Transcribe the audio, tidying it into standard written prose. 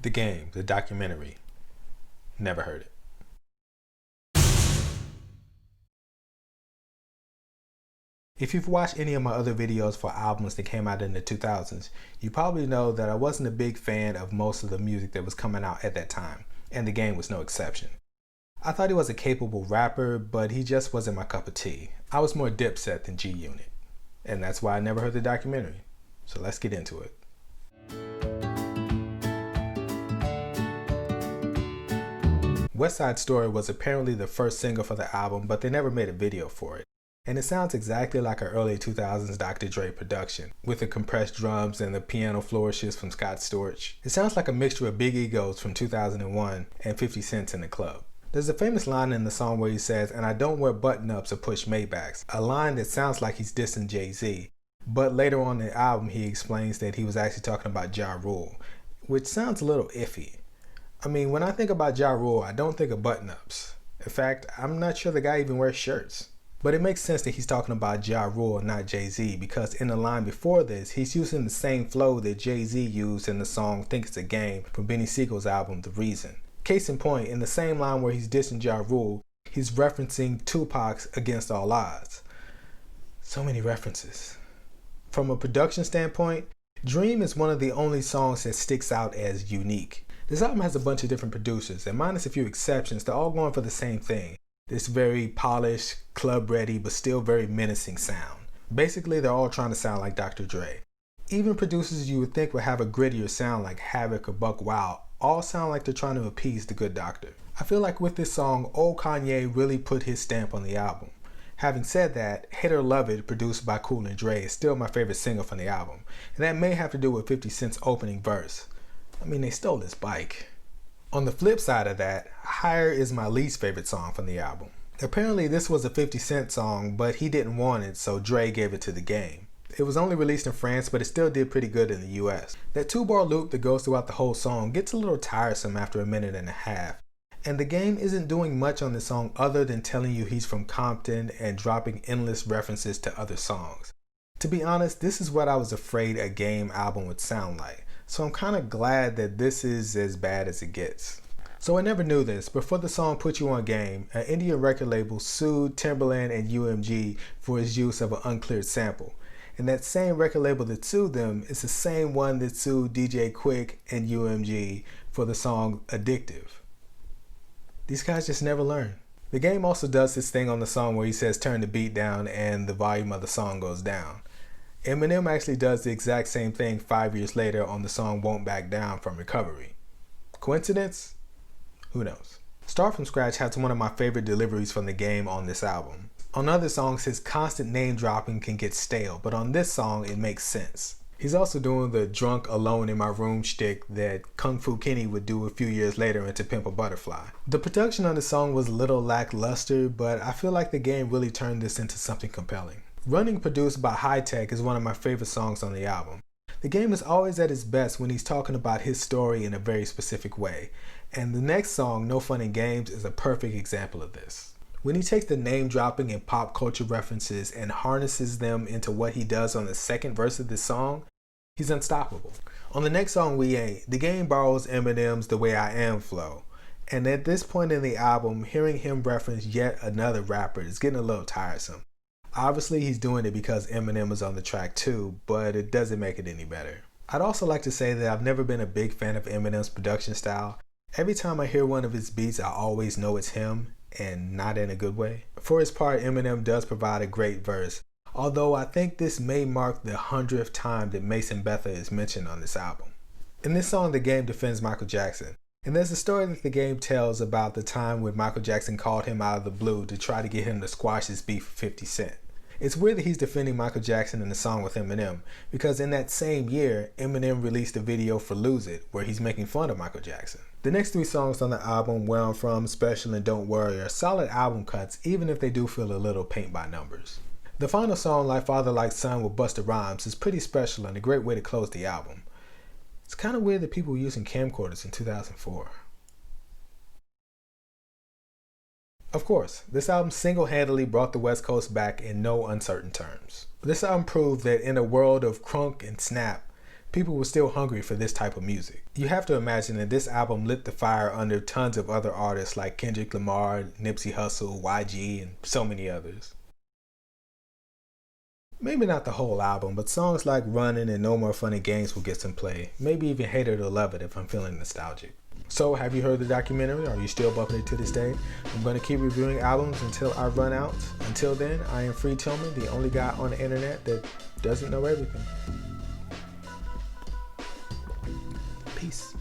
The Game, the documentary. Never heard it. If you've watched any of my other videos for albums that came out in the 2000s, you probably know that I wasn't a big fan of most of the music that was coming out at that time, and The Game was no exception. I thought he was a capable rapper, but he just wasn't my cup of tea. I was more Dipset than G-Unit, and that's why I never heard the documentary. So let's get into it. West Side Story was apparently the first single for the album, but they never made a video for it. And it sounds exactly like an early 2000s Dr. Dre production, with the compressed drums and the piano flourishes from Scott Storch. It sounds like a mixture of Big Egos from 2001 and 50 Cent in the Club. There's a famous line in the song where he says, "And I don't wear button-ups or push Maybachs," a line that sounds like he's dissing Jay-Z. But later on in the album, he explains that he was actually talking about Ja Rule, which sounds a little iffy. I mean, when I think about Ja Rule, I don't think of button-ups. In fact, I'm not sure the guy even wears shirts. But it makes sense that he's talking about Ja Rule and not Jay-Z, because in the line before this, he's using the same flow that Jay-Z used in the song Think It's a Game from Benny Siegel's album The Reason. Case in point, in the same line where he's dissing Ja Rule, he's referencing Tupac's Against All Odds. So many references. From a production standpoint, Dream is one of the only songs that sticks out as unique. This album has a bunch of different producers, and minus a few exceptions, they're all going for the same thing. This very polished, club-ready, but still very menacing sound. Basically, they're all trying to sound like Dr. Dre. Even producers you would think would have a grittier sound like Havoc or Buck Wild all sound like they're trying to appease the good doctor. I feel like with this song, old Kanye really put his stamp on the album. Having said that, Hate or Love It, produced by Cool and Dre, is still my favorite single from the album, and that may have to do with 50 Cent's opening verse. I mean, they stole his bike. On the flip side of that, Higher is my least favorite song from the album. Apparently this was a 50 Cent song, but he didn't want it, so Dre gave it to The Game. It was only released in France, but it still did pretty good in the US. That 2-bar loop that goes throughout the whole song gets a little tiresome after a minute and a half. And The Game isn't doing much on this song other than telling you he's from Compton and dropping endless references to other songs. To be honest, this is what I was afraid a Game album would sound like. So I'm kind of glad that this is as bad as it gets. So I never knew this, but for the song Put You On Game, an Indian record label sued Timberland and UMG for his use of an uncleared sample. And that same record label that sued them is the same one that sued DJ Quick and UMG for the song Addictive. These guys just never learn. The Game also does this thing on the song where he says turn the beat down and the volume of the song goes down. Eminem actually does the exact same thing 5 years later on the song Won't Back Down from Recovery. Coincidence? Who knows? Start From Scratch has one of my favorite deliveries from The Game on this album. On other songs, his constant name dropping can get stale, but on this song, it makes sense. He's also doing the drunk alone in my room shtick that Kung Fu Kenny would do a few years later into Pimp a Butterfly. The production on the song was a little lackluster, but I feel like The Game really turned this into something compelling. Running, produced by High Tech, is one of my favorite songs on the album. The Game is always at his best when he's talking about his story in a very specific way, and the next song, No Fun and Games, is a perfect example of this. When he takes the name dropping and pop culture references and harnesses them into what he does on the second verse of this song, he's unstoppable. On the next song, We Ain't, The Game borrows Eminem's The Way I Am flow, and at this point in the album, hearing him reference yet another rapper is getting a little tiresome. Obviously, he's doing it because Eminem is on the track too, but it doesn't make it any better. I'd also like to say that I've never been a big fan of Eminem's production style. Every time I hear one of his beats, I always know it's him, and not in a good way. For his part, Eminem does provide a great verse, although I think this may mark the 100th time that Mason Betha is mentioned on this album. In this song, The Game defends Michael Jackson, and there's a story that The Game tells about the time when Michael Jackson called him out of the blue to try to get him to squash his beef with 50 Cent. It's weird that he's defending Michael Jackson in the song with Eminem, because in that same year, Eminem released a video for Lose It, where he's making fun of Michael Jackson. The next 3 songs on the album, Where I'm From, Special, and Don't Worry, are solid album cuts, even if they do feel a little paint by numbers. The final song, Like Father Like Son with Busta Rhymes, is pretty special and a great way to close the album. It's kind of weird that people were using camcorders in 2004. Of course, this album single-handedly brought the West Coast back in no uncertain terms. This album proved that in a world of crunk and snap, People were still hungry for this type of music. You have to imagine that this album lit the fire under tons of other artists like Kendrick Lamar, Nipsey Hussle, YG, and so many others. Maybe not the whole album, but songs like Runnin' and No More Funny Games will get some play. Maybe even Hate It or Love It if I'm feeling nostalgic. So, have you heard the documentary? Are you still bumping it to this day? I'm going to keep reviewing albums until I run out. Until then, I am Free Tillman, the only guy on the internet that doesn't know everything. Peace.